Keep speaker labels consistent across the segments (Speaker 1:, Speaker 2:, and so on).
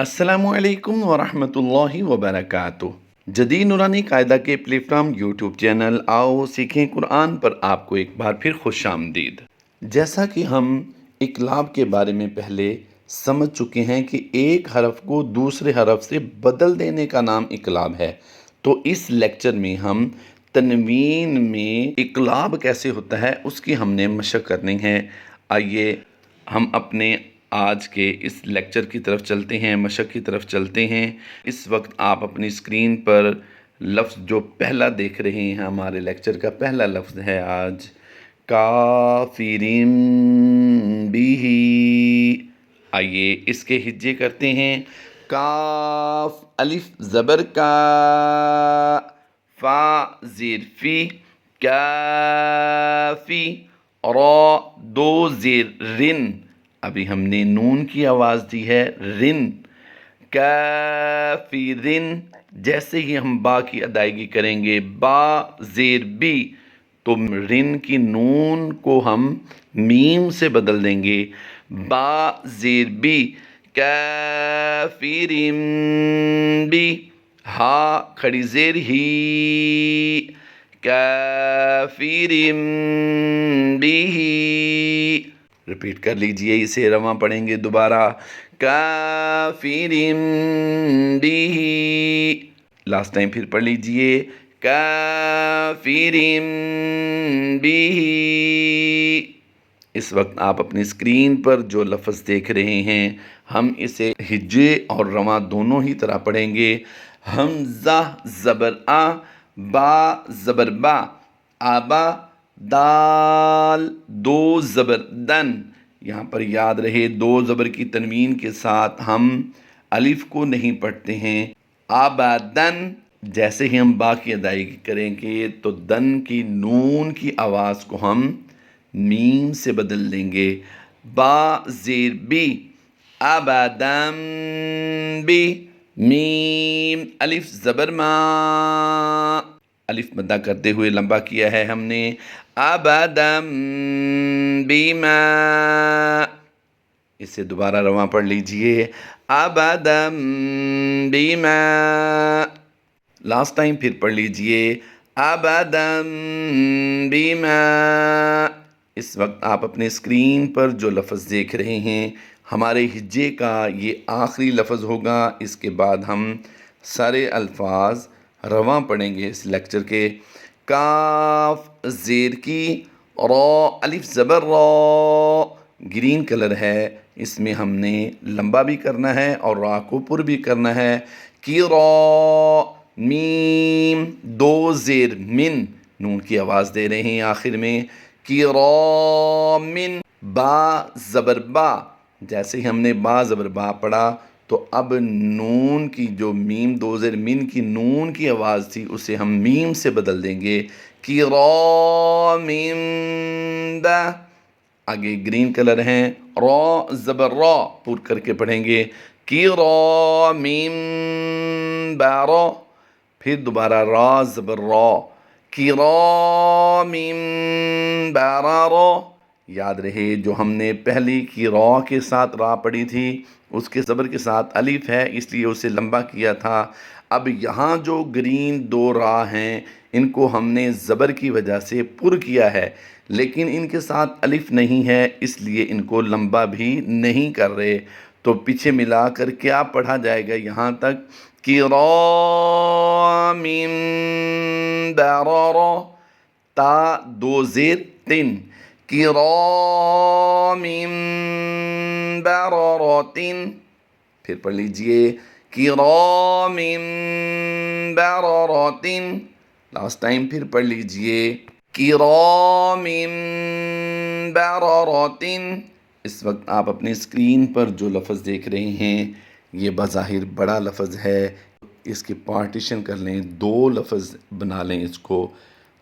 Speaker 1: السلام علیکم ورحمۃ اللہ وبرکاتہ۔ جدید نورانی قاعدہ کے پلیٹ فارم یوٹیوب چینل آؤ سیکھیں قرآن پر آپ کو ایک بار پھر خوش آمدید۔ جیسا کہ ہم اقلاب کے بارے میں پہلے سمجھ چکے ہیں کہ ایک حرف کو دوسرے حرف سے بدل دینے کا نام اقلاب ہے، تو اس لیکچر میں ہم تنوین میں اقلاب کیسے ہوتا ہے اس کی ہم نے مشق کرنی ہے۔ آئیے ہم اپنے آج کے اس لیکچر کی طرف چلتے ہیں، مشق کی طرف چلتے ہیں۔ اس وقت آپ اپنی اسکرین پر لفظ جو پہلا دیکھ رہے ہیں، ہمارے لیکچر کا پہلا لفظ ہے آج کافرین بھی۔ آئیے اس کے ہجے کرتے ہیں۔ کاف الف زبر کا، فا زیر فی، کافی، را دو زیر رن، ابھی ہم نے نون کی آواز دی ہے رن، کافرن، جیسے ہی ہم با کی ادائیگی کریں گے با زیر بی، تو رن کی نون کو ہم میم سے بدل دیں گے، با زیر بی، کافرن بی، ہا کھڑی زیر ہی، کافرن بھی۔ ریپیٹ کر لیجئے، اسے رواں پڑھیں گے دوبارہ، کافرن بھی۔ لاسٹ ٹائم پھر پڑھ لیجئے، کافرن بھی۔ اس وقت آپ اپنی اسکرین پر جو لفظ دیکھ رہے ہیں، ہم اسے ہجے اور رواں دونوں ہی طرح پڑھیں گے۔ حمزہ زبر آ، با زبر با، آبا، دال دو زبر دن۔ یہاں پر یاد رہے دو زبر کی تنوین کے ساتھ ہم الف کو نہیں پڑھتے ہیں۔ آبادن، جیسے ہی ہم با کی ادائیگی کریں گے تو دن کی نون کی آواز کو ہم میم سے بدل دیں گے، با زیر بی، آبادم بی، میم الف زبر ما، الف مدہ کرتے ہوئے لمبا کیا ہے ہم نے، آبادم بیما۔ اسے دوبارہ رواں پڑھ لیجئے، آبادم بیما۔ لاسٹ ٹائم پھر پڑھ لیجئے، آبادم بیما۔ اس وقت آپ اپنے اسکرین پر جو لفظ دیکھ رہے ہیں، ہمارے ہجے کا یہ آخری لفظ ہوگا۔ اس کے بعد ہم سارے الفاظ رواں پڑھیں گے اس لیکچر کے۔ کاف زیر کی، را الف زبر را، گرین کلر ہے، اس میں ہم نے لمبا بھی کرنا ہے اور را کو پر بھی کرنا ہے۔ کی را، میم دو زیر من، نون کی آواز دے رہے ہیں آخر میں، کی را من، با زبر با، جیسے ہی ہم نے با زبر با پڑھا تو اب نون کی جو میم دو زیر من کی نون کی آواز تھی اسے ہم میم سے بدل دیں گے، کرام با۔ آگے گرین کلر ہیں، را زبر را، پر کر کے پڑھیں گے، کرام برا، پھر دوبارہ را زبر را، کرام برارا۔ یاد رہے جو ہم نے پہلی کی را کے ساتھ را پڑھی تھی، اس کے زبر کے ساتھ الف ہے، اس لیے اسے لمبا کیا تھا۔ اب یہاں جو گرین دو را ہیں، ان کو ہم نے زبر کی وجہ سے پر کیا ہے، لیکن ان کے ساتھ الف نہیں ہے، اس لیے ان کو لمبا بھی نہیں کر رہے۔ تو پیچھے ملا کر کیا پڑھا جائے گا یہاں تک، کرام برارا، تا دو زیر تن، کرام برارات، پھر پڑھ لیجئے، کرام برارات۔ لاسٹ ٹائم پھر پڑھ لیجئے، کرام برارات۔ اس وقت آپ اپنی اسکرین پر جو لفظ دیکھ رہے ہیں، یہ بظاہر بڑا لفظ ہے، اس کی پارٹیشن کر لیں، دو لفظ بنا لیں اس کو،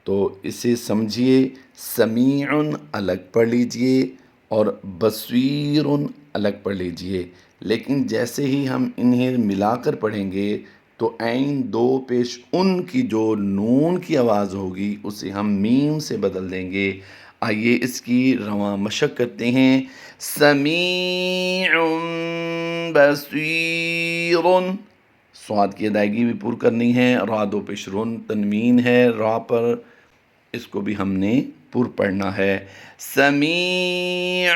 Speaker 1: تو اسے سمجھیے، سمیع الگ پڑھ لیجئے اور بصیر الگ پڑھ لیجئے، لیکن جیسے ہی ہم انہیں ملا کر پڑھیں گے تو عین دو پیش ان کی جو نون کی آواز ہوگی اسے ہم میم سے بدل دیں گے۔ آئیے اس کی رواں مشق کرتے ہیں، سمیع بصیر، صاد کی ادائیگی بھی پر کرنی ہے، را دو پیش رن تنوین ہے را پر، اس کو بھی ہم نے پر پڑھنا ہے۔ سمیع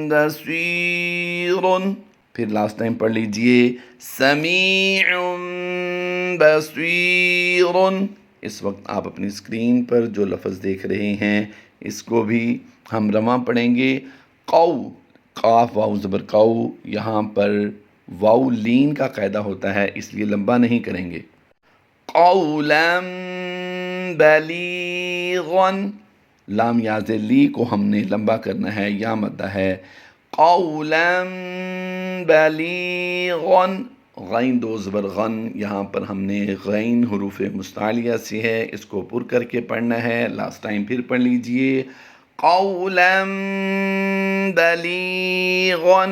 Speaker 1: بصیر، پھر لاسٹ ٹائم پڑھ لیجئے سمیع بصیر۔ اس وقت آپ اپنی اسکرین پر جو لفظ دیکھ رہے ہیں اس کو بھی ہم رواں پڑھیں گے۔ قو، قاف واو زبر قو، یہاں پر واو لین کا قاعدہ ہوتا ہے اس لیے لمبا نہیں کریں گے۔ قولا بلیغا، لام یاز لی کو ہم نے لمبا کرنا ہے، یا مدہ ہے۔ قولا بلیغا، غین دو زبر غن، یہاں پر ہم نے غین حروف مستعلیہ سے ہے، اس کو پر کر کے پڑھنا ہے۔ لاسٹ ٹائم پھر پڑھ لیجئے قولا بلیغا۔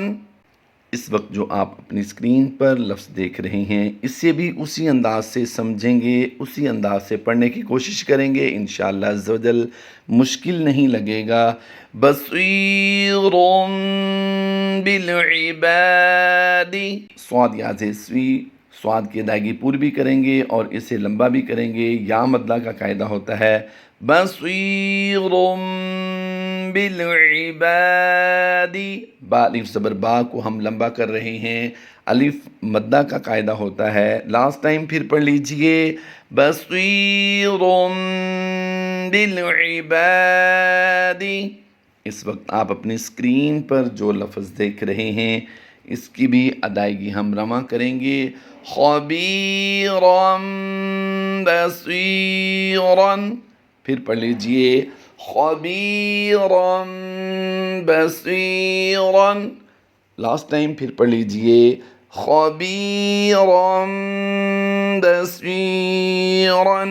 Speaker 1: اس وقت جو آپ اپنی اسکرین پر لفظ دیکھ رہے ہیں اسے بھی اسی انداز سے سمجھیں گے، اسی انداز سے پڑھنے کی کوشش کریں گے، انشاءاللہ عز و جل مشکل نہیں لگے گا۔ بصیر بالعباد، صاد یاز سوی، صاد کی ادائیگی پور بھی کریں گے اور اسے لمبا بھی کریں گے، یا مدلہ کا قاعدہ ہوتا ہے۔ بصیر بالعباد، با الف زبر با کو ہم لمبا کر رہے ہیں، الف مدہ کا قاعدہ ہوتا ہے۔ لاسٹ ٹائم پھر پڑھ لیجئے بصیر بالعباد۔ اس وقت آپ اپنی اسکرین پر جو لفظ دیکھ رہے ہیں اس کی بھی ادائیگی ہم رواں کریں گے۔ خبیرا بصیرا، پھر پڑھ لیجئے خبیرا بصیرا۔ لاسٹ ٹائم پھر پڑھ لیجئے خبیرا بصیرا۔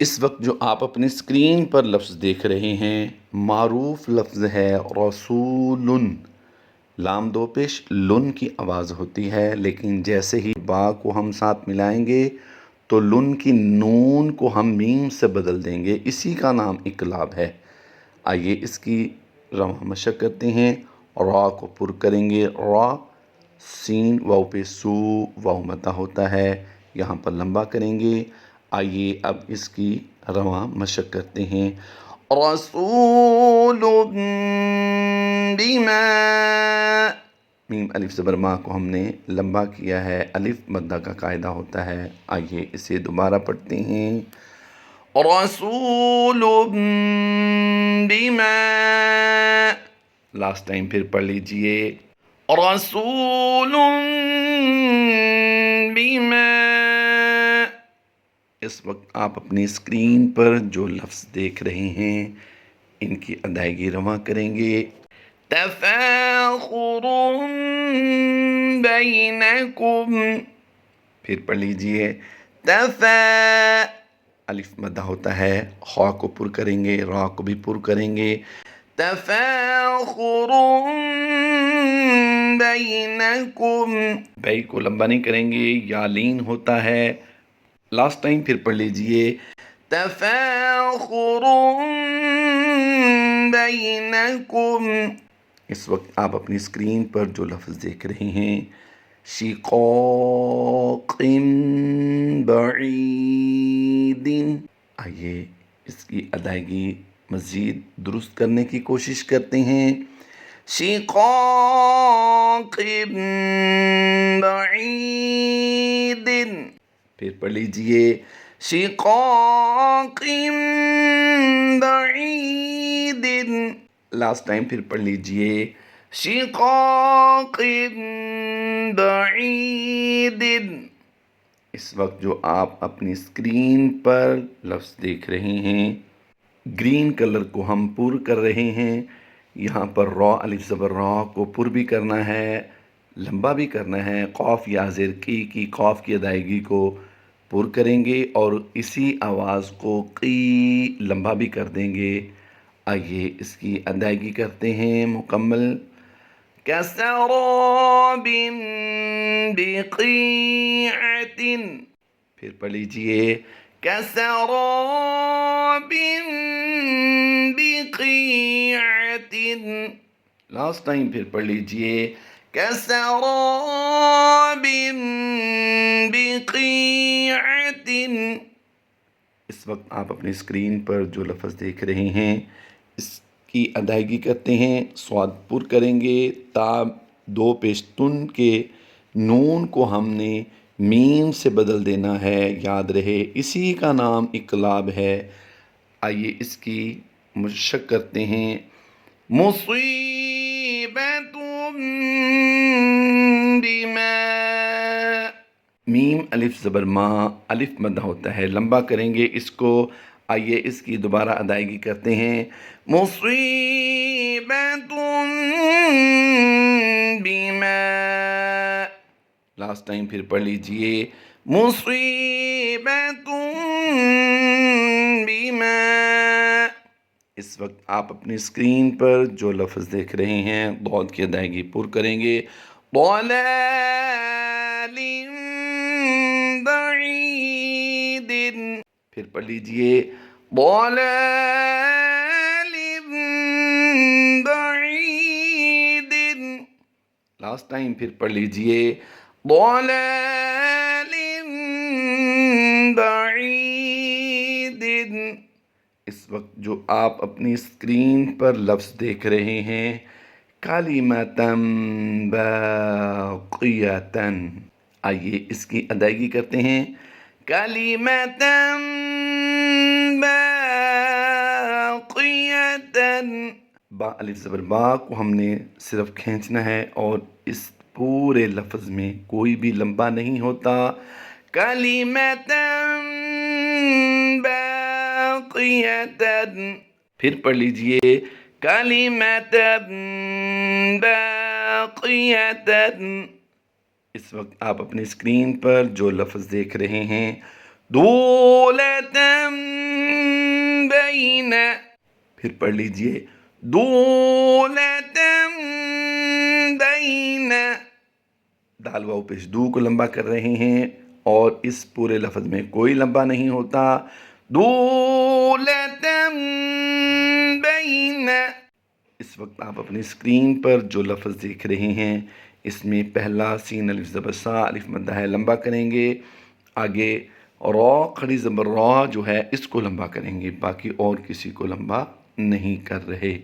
Speaker 1: اس وقت جو آپ اپنی اسکرین پر لفظ دیکھ رہے ہیں معروف لفظ ہے رسول، لام دو پیش لن کی آواز ہوتی ہے، لیکن جیسے ہی با کو ہم ساتھ ملائیں گے تو لن کی نون کو ہم میم سے بدل دیں گے، اسی کا نام اقلاب ہے۔ آئیے اس کی رواں مشق کرتے ہیں۔ را کو پر کریں گے، را، سین واو پہ سو، واو مدہ ہوتا ہے، یہاں پر لمبا کریں گے۔ آئیے اب اس کی رواں مشق کرتے ہیں۔ رسول بما، میم الف زبر ما کو ہم نے لمبا کیا ہے، الف مدہ کا قاعدہ ہوتا ہے۔ آئیے اسے دوبارہ پڑھتے ہیں۔ رسول بما، لاسٹ ٹائم پھر پڑھ لیجئے رسول بما۔ اس وقت آپ اپنی اسکرین پر جو لفظ دیکھ رہے ہیں ان کی ادائیگی رواں کریں گے۔ تفاخر بینکم، پھر پڑھ لیجئے تفا، الف مدہ ہوتا ہے، خا کو پر کریں گے، را کو بھی پر کریں گے۔ تفاخر بینکم، بے کو لمبا نہیں کریں گے، یا لین ہوتا ہے۔ لاسٹ ٹائم پھر پڑھ لیجئے تفاخر بینکم۔ اس وقت آپ اپنی اسکرین پر جو لفظ دیکھ رہے ہیں شقاق بعید، آئیے اس کی ادائیگی مزید درست کرنے کی کوشش کرتے ہیں۔ شقاق بعید، پھر پڑھ لیجئے شقاق بعید۔ لاسٹ ٹائم پھر پڑھ لیجئے شقاق بعید۔ اس وقت جو آپ اپنی اسکرین پر لفظ دیکھ رہے ہیں گرین کلر کو ہم پر کر رہے ہیں، یہاں پر را الف زبر را کو پر بھی کرنا ہے، لمبا بھی کرنا ہے، قاف یا زیر کی قاف کی ادائیگی کو پر کریں گے اور اسی آواز کو قی لمبا بھی کر دیں گے۔ آئیے اس کی ادائیگی کرتے ہیں مکمل۔ کسراب بقیعۃ، پھر پڑھ لیجئے کسراب بقیعۃ۔ لاسٹ ٹائم پھر پڑھ لیجئے كسراب بقيعة. اس وقت آپ اپنی اسکرین پر جو لفظ دیکھ رہے ہیں اس کی ادائیگی کرتے ہیں. صاد پر کریں گے. تا دو پیش تن کے نون کو ہم نے میم سے بدل دینا ہے. یاد رہے اسی کا نام اقلاب ہے. آئیے اس کی مشق کرتے ہیں. مصیبت بما. میم الف زبر ما، الف مدہ ہوتا ہے، لمبا کریں گے اس کو. آئیے اس کی دوبارہ ادائیگی کرتے ہیں. مصیبت بما. لاسٹ ٹائم پھر پڑھ لیجئے. مصیبت بما. اس وقت آپ اپنی اسکرین پر جو لفظ دیکھ رہے ہیں ضاد کی ادائیگی پر کریں گے. ضلال بعید. پھر پڑھ لیجئے. ضلال بعید. لاسٹ ٹائم پھر پڑھ لیجئے. ضلال بعید. اس وقت جو آپ اپنی اسکرین پر لفظ دیکھ رہے ہیں کلمۃ باقیۃ. آئیے اس کی ادائیگی کرتے ہیں. کلمۃ باقیۃ. با الف زبر با کو ہم نے صرف کھینچنا ہے اور اس پورے لفظ میں کوئی بھی لمبا نہیں ہوتا. کلمۃ باقیۃ. پھر پڑھ لیجئے. کلمۃ باقیۃ. اس وقت آپ اپنی اسکرین پر جو لفظ دیکھ رہے ہیں دولۃ بین. پھر پڑھ لیجئے. دولۃ بین. دال واو پیش دو کو لمبا کر رہے ہیں اور اس پورے لفظ میں کوئی لمبا نہیں ہوتا. دولۃ بین. اس وقت آپ اپنی اسکرین پر جو لفظ دیکھ رہے ہیں اس میں پہلا سین الف زبر سا الف مدہ ہے، لمبا کریں گے. آگے را کھڑی زبر را جو ہے اس کو لمبا کریں گے، باقی اور کسی کو لمبا نہیں کر رہے.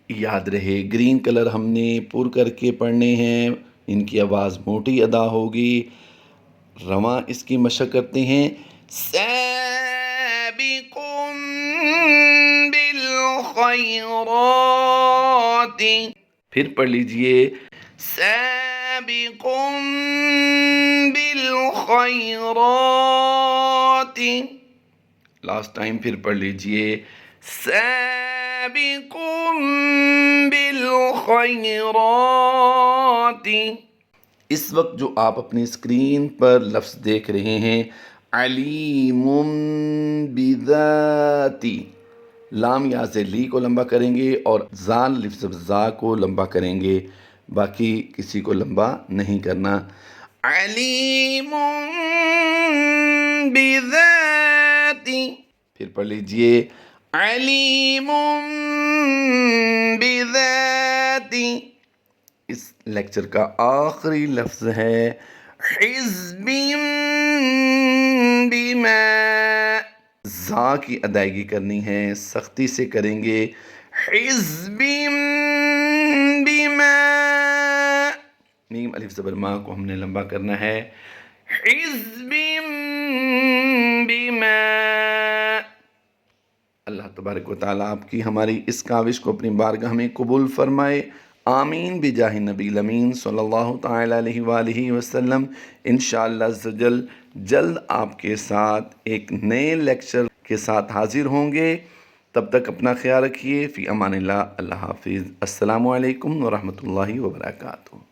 Speaker 1: یاد رہے گرین کلر ہم نے پر کر کے پڑھنے ہیں، ان کی آواز موٹی ادا ہوگی. رواں اس کی مشق کرتے ہیں. سابقوا بالخیرات. پھر پڑھ لیجئے. سابقوا بالخیرات. لاسٹ ٹائم پھر پڑھ لیجئے. سابقوا بالخیرات. اس وقت جو آپ اپنی اسکرین پر لفظ دیکھ رہے ہیں علیم بذاتی. لام یا سے لی کو لمبا کریں گے اور زال لفظ زا کو لمبا کریں گے، باقی کسی کو لمبا نہیں کرنا. علیم بذاتی. پھر پڑھ لیجئے. علیم بذاتی. اس لیکچر کا آخری لفظ ہے حزب بما. زا کی ادائیگی کرنی ہے، سختی سے کریں گے. حزب بما. میم الف زبر ما کو ہم نے لمبا کرنا ہے. حزب بما. اللہ تبارک و تعالیٰ آپ کی ہماری اس کاوش کو اپنی بارگاہ میں قبول فرمائے. آمین بجاہ نبی الامین صلی اللہ تعالیٰ علیہ وآلہ وسلم. انشاءاللہ عزوجل جلد آپ کے ساتھ ایک نئے لیکچر کے ساتھ حاضر ہوں گے. تب تک اپنا خیال رکھیے. فی امان اللہ. اللہ حافظ. السلام علیکم ورحمۃ اللہ وبرکاتہ.